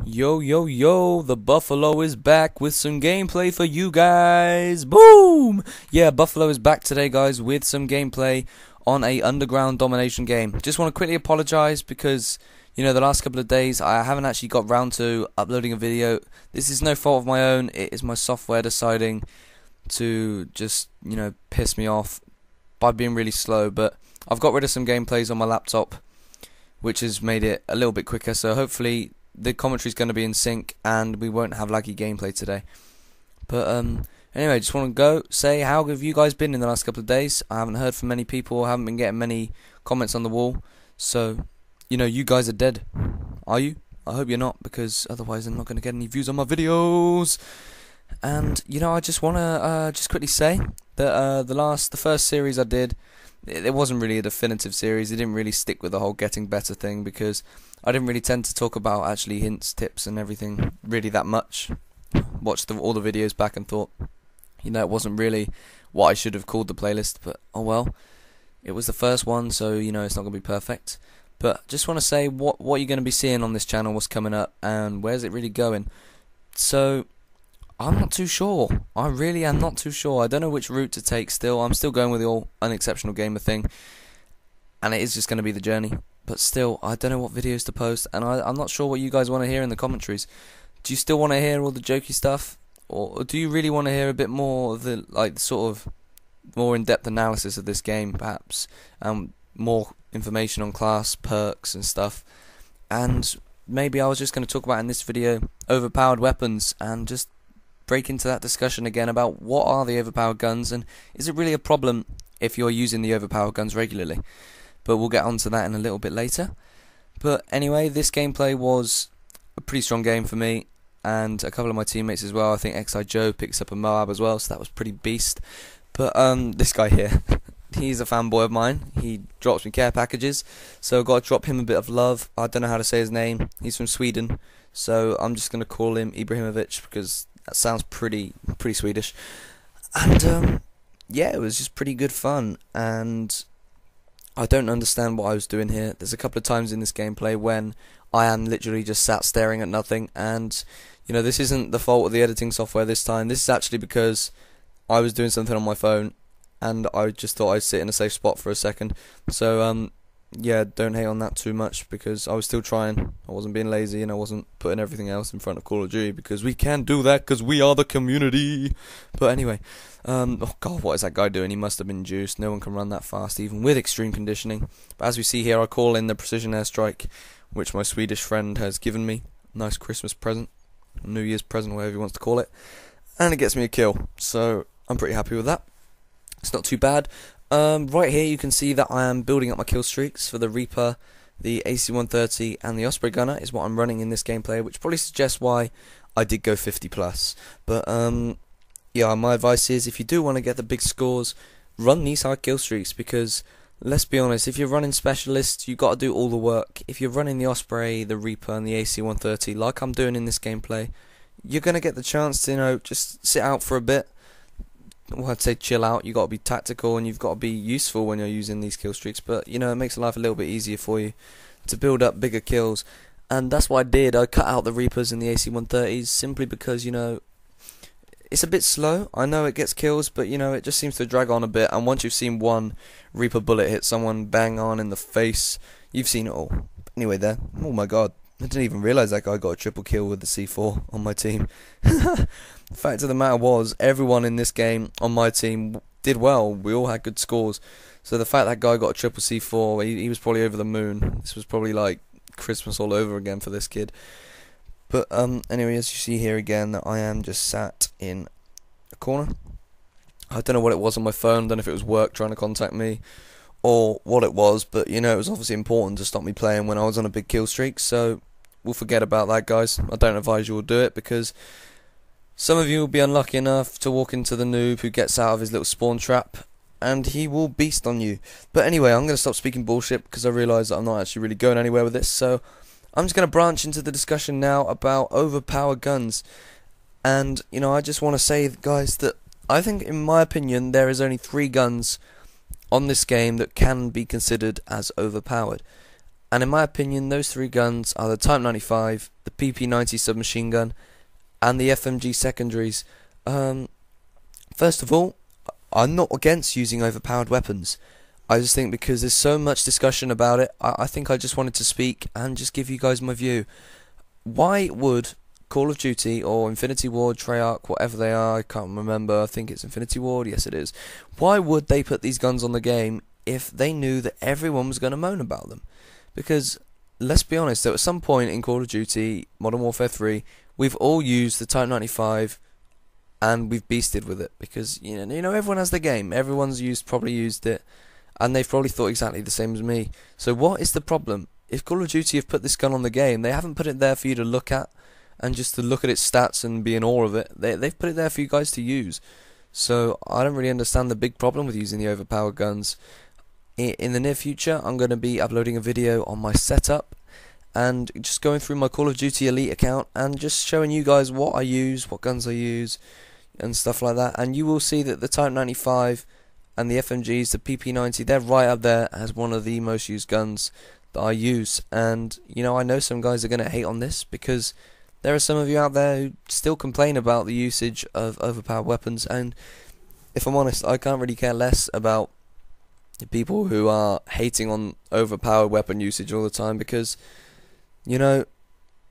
Yo, yo, yo, the Buffalo is back with some gameplay for you guys. Boom! Yeah, Buffalo is back today, guys, with some gameplay on a underground domination game. Just want to quickly apologize because, the last couple of days I haven't actually got round to uploading a video. This is no fault of my own. It is my software deciding to just, piss me off by being really slow. But I've got rid of some gameplays on my laptop, which has made it a little bit quicker. So hopefully the commentary is going to be in sync and we won't have laggy gameplay today. But anyway, just want to say, how have you guys been in the last couple of days? I haven't heard from many people, I haven't been getting many comments on the wall. So, you guys are dead. Are you? I hope you're not, because otherwise I'm not going to get any views on my videos. And, I just want to just quickly say that the first series I did, it wasn't really a definitive series. It didn't really stick with the whole getting better thing because I didn't really tend to talk about actually hints, tips and everything really that much. Watched all the videos back and thought, it wasn't really what I should have called the playlist, but oh well. It was the first one, so it's not going to be perfect. But just want to say what you're going to be seeing on this channel, what's coming up, and where's it really going. So I'm not too sure. I really am not too sure. I don't know which route to take still. I'm still going with the all unexceptional gamer thing, and it is just going to be the journey. But still, I don't know what videos to post, and I'm not sure what you guys want to hear in the commentaries. Do you still want to hear all the jokey stuff, or do you really want to hear a bit more of the sort of more in-depth analysis of this game, perhaps, more information on class, perks, and stuff? And maybe I was just going to talk about in this video overpowered weapons and just break into that discussion again about what are the overpowered guns and is it really a problem if you're using the overpowered guns regularly. But we'll get onto that in a little bit later. But anyway, this gameplay was a pretty strong game for me and a couple of my teammates as well. I think XI Joe picks up a Moab as well, so that was pretty beast. But this guy here, he's a fanboy of mine. He drops me care packages, so I've got to drop him a bit of love. I don't know how to say his name. He's from Sweden, so I'm just going to call him Ibrahimovic because that sounds pretty Swedish. And yeah, it was just pretty good fun, and I don't understand what I was doing here. There's a couple of times in this gameplay when I am literally just sat staring at nothing, and this isn't the fault of the editing software this time. This is actually because I was doing something on my phone and I just thought I'd sit in a safe spot for a second. So yeah, don't hate on that too much because I was still trying. I wasn't being lazy and I wasn't putting everything else in front of Call of Duty because we can do that because we are the community. But anyway, oh god, what is that guy doing? He must have been juiced. No one can run that fast even with extreme conditioning. But as we see here, I call in the precision airstrike, which my Swedish friend has given me. Nice Christmas present, New Year's present, whatever he wants to call it. And it gets me a kill, so I'm pretty happy with that. It's not too bad. Right here you can see that I am building up my kill streaks for the Reaper, the AC-130 and the Osprey Gunner is what I'm running in this gameplay, which probably suggests why I did go 50 plus. But yeah, my advice is if you do want to get the big scores, run these high kill streaks because let's be honest, if you're running specialists, you got to do all the work. If you're running the Osprey, the Reaper and the AC-130 like I'm doing in this gameplay, you're going to get the chance to just sit out for a bit. Well, I'd say chill out. You've got to be tactical and you've got to be useful when you're using these kill streaks, but it makes life a little bit easier for you to build up bigger kills. And that's what I did. I cut out the Reapers and the AC-130s simply because it's a bit slow. I know it gets kills, but it just seems to drag on a bit, and once you've seen one Reaper bullet hit someone bang on in the face, you've seen it all. Anyway there, oh my god, I didn't even realise that guy got a triple kill with the C4 on my team. The fact of the matter was, everyone in this game on my team did well. We all had good scores. So the fact that guy got a triple C4, he was probably over the moon. This was probably like Christmas all over again for this kid. But anyway, as you see here again, I am just sat in a corner. I don't know what it was on my phone. I don't know if it was work trying to contact me or what it was, but it was obviously important to stop me playing when I was on a big kill streak. So we'll forget about that, guys. I don't advise you all do it because some of you will be unlucky enough to walk into the noob who gets out of his little spawn trap and he will beast on you. But anyway, I'm going to stop speaking bullshit because I realise that I'm not actually really going anywhere with this. So I'm just going to branch into the discussion now about overpowered guns. And I just want to say, guys, that I think in my opinion there is only 3 guns on this game that can be considered as overpowered. And in my opinion, those three guns are the Type 95, the PP90 submachine gun, and the FMG secondaries. First of all, I'm not against using overpowered weapons. I just think because there's so much discussion about it, I think I just wanted to speak and just give you guys my view. Why would Call of Duty or Infinity Ward, Treyarch, whatever they are, I can't remember, I think it's Infinity Ward, yes it is. Why would they put these guns on the game if they knew that everyone was going to moan about them? Because, let's be honest, at some point in Call of Duty, Modern Warfare 3, we've all used the Type 95 and we've beasted with it. Because, you know, everyone has the game, everyone's probably used it, and they've probably thought exactly the same as me. So what is the problem? If Call of Duty have put this gun on the game, they haven't put it there for you to look at, and just to look at its stats and be in awe of it. They've put it there for you guys to use. So I don't really understand the big problem with using the overpowered guns. In the near future, I'm going to be uploading a video on my setup and just going through my Call of Duty Elite account and just showing you guys what I use, what guns I use, and stuff like that. And you will see that the Type 95 and the FMGs, the PP90, they're right up there as one of the most used guns that I use. And you know, I know some guys are going to hate on this because there are some of you out there who still complain about the usage of overpowered weapons, and if I'm honest, I can't really care less about the people who are hating on overpowered weapon usage all the time, because, you know,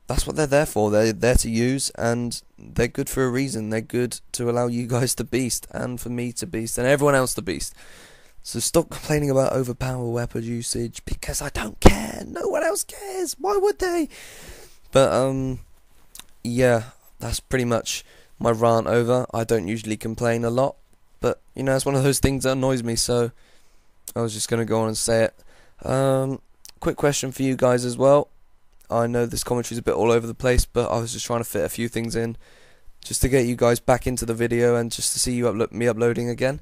that's what they're there for. They're there to use, and they're good for a reason. They're good to allow you guys to beast, and for me to beast, and everyone else to beast. So stop complaining about overpowered weapon usage, because I don't care. No one else cares. Why would they? But, yeah, that's pretty much my rant over. I don't usually complain a lot, but, you know, it's one of those things that annoys me, so I was just going to go on and say it. Quick question for you guys as well. I know this commentary is a bit all over the place, but I was just trying to fit a few things in, just to get you guys back into the video and just to see you me uploading again.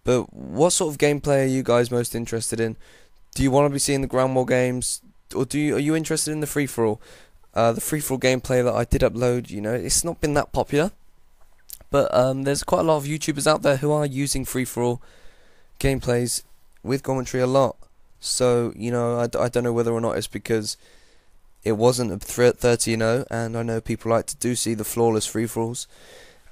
But what sort of gameplay are you guys most interested in? Do you want to be seeing the ground war games, or are you interested in the free-for-all? The free-for-all gameplay that I did upload, you know, it's not been that popular, but there's quite a lot of YouTubers out there who are using free-for-all gameplays with commentary a lot. So, you know, I don't know whether or not it's because it wasn't a 30-0, and I know people like to see the flawless free-for-alls.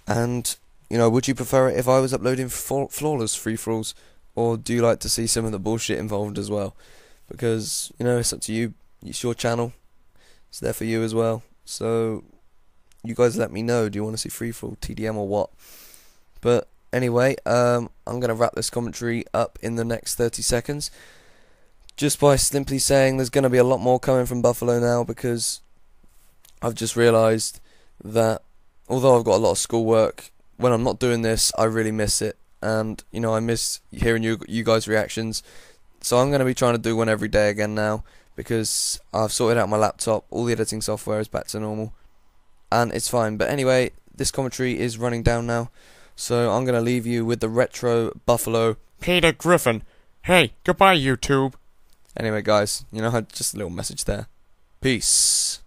And, you know, would you prefer it if I was uploading flawless free-for-alls, or do you like to see some of the bullshit involved as well? Because, you know, it's up to you. It's your channel. It's there for you as well. So you guys let me know. Do you want to see free-for-all, TDM, or what? But anyway, I'm going to wrap this commentary up in the next 30 seconds. Just by simply saying there's going to be a lot more coming from Buffalo now, because I've just realised that although I've got a lot of schoolwork, when I'm not doing this, I really miss it. And, you know, I miss hearing you guys' reactions. So I'm going to be trying to do one every day again now, because I've sorted out my laptop, all the editing software is back to normal, and it's fine. But anyway, this commentary is running down now, so I'm going to leave you with the retro Buffalo Peter Griffin. Hey, goodbye YouTube. Anyway guys, you know, just a little message there. Peace.